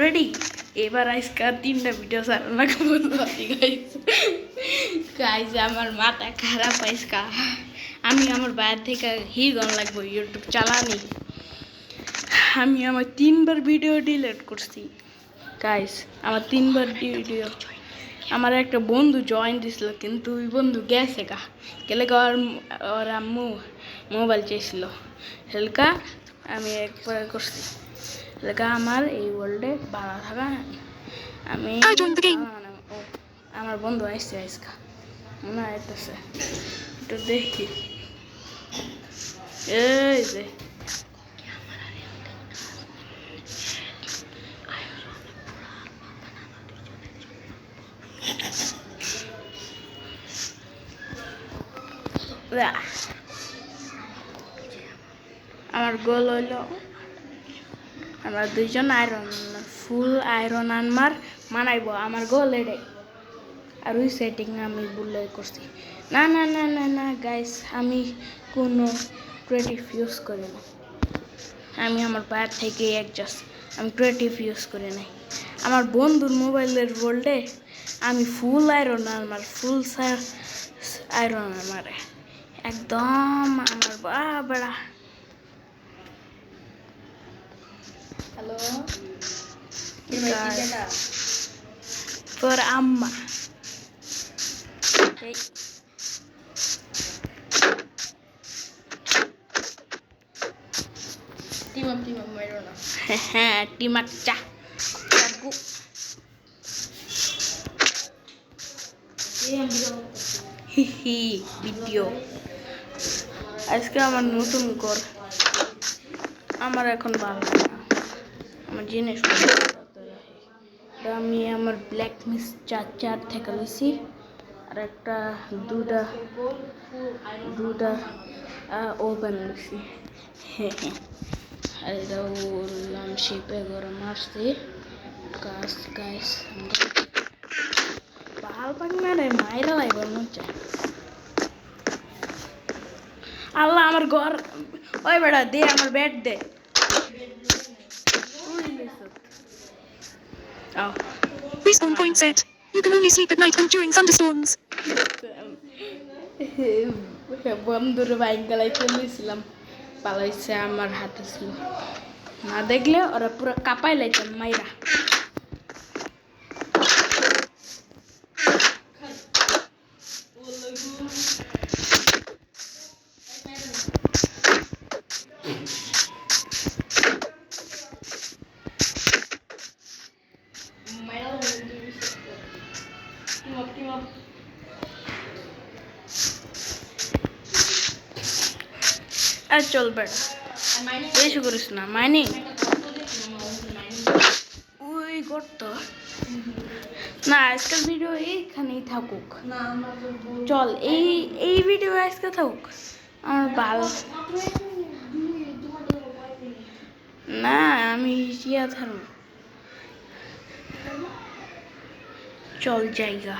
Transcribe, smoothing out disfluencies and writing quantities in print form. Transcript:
Ready এবার আজকে 3টা ভিডিও ছাড়া গাইজ আমার মাথা খারাপ আজকা আমি আমার বাইরে থেকে হিগন লাগবো ইউটিউব চালানি আমি আমার 3বার ভিডিও ডিলিট করছি গাইজ আমার 3বার ভিডিও আমার একটা বন্ধু জয়েন দিছিল কিন্তু ওই বন্ধু গেছে গেলে ওর আম্মু মোবাইল চেয়েছিল হেলকা আমি একবার করছি হেলকা আমার এই ওয়ার্ল্ডে ভালো থাকা আমি আমার বন্ধু আসছে আজকা মনে আইতেছে একটু দেখি এই যে আমার গোল হইল আমরা দুইজন আয়রন ফুল আয়রন আনমার মানাইব আমার গোল এটাই আর ওই সেটিং আমি ভুলে করছি না না না না না গাইস আমি কোনো ক্রিয়েটিভ ইউজ করি না আমি আমার বাইরে থেকে অ্যাডজাস্ট আমি ক্রিয়েটিভ ইউজ করি নাই আমার বন্ধুর মোবাইলের ওয়ার্ল্ডে আমি ফুল আয়রন আমার ফুল আয়রন আমার একদম আমার বাড়া হ্যালো তোর আম্মা হ্যাঁ টিমাক চা ভিডিও আজকে আমার নতুন ঘর আমার এখন ভালো না আমার জিনিস আমি আমার ব্ল্যাক মিস চার থেকে লিছি আর একটা দুটা ওভেন লিছি হ্যাঁ আর এটা বললাম শিপে গরম আসছে গাছ ভাল পানি মেরে মাইরা লাগবে মনে হচ্ছে আল্লাহ আমার ঘর ওই বেড়া দে আমার bat they Respawn point set. You can only sleep at night and during thunderstorms. বন্ধুর বাইক গালাই চলেছিলাম পালাইছে আমার হাতে ছিল না দেখলে ওরা পুরো কাঁপাই লাইতাম মাইরা আর চলবে বেশি করিস না মাইনিং ওই করতো না আজকাল ভিডিও এইখানেই থাকুক চল এই ভিডিও আজকে থাকুক আমার ভালো না আমি ইয়া ধরব চল জায়গা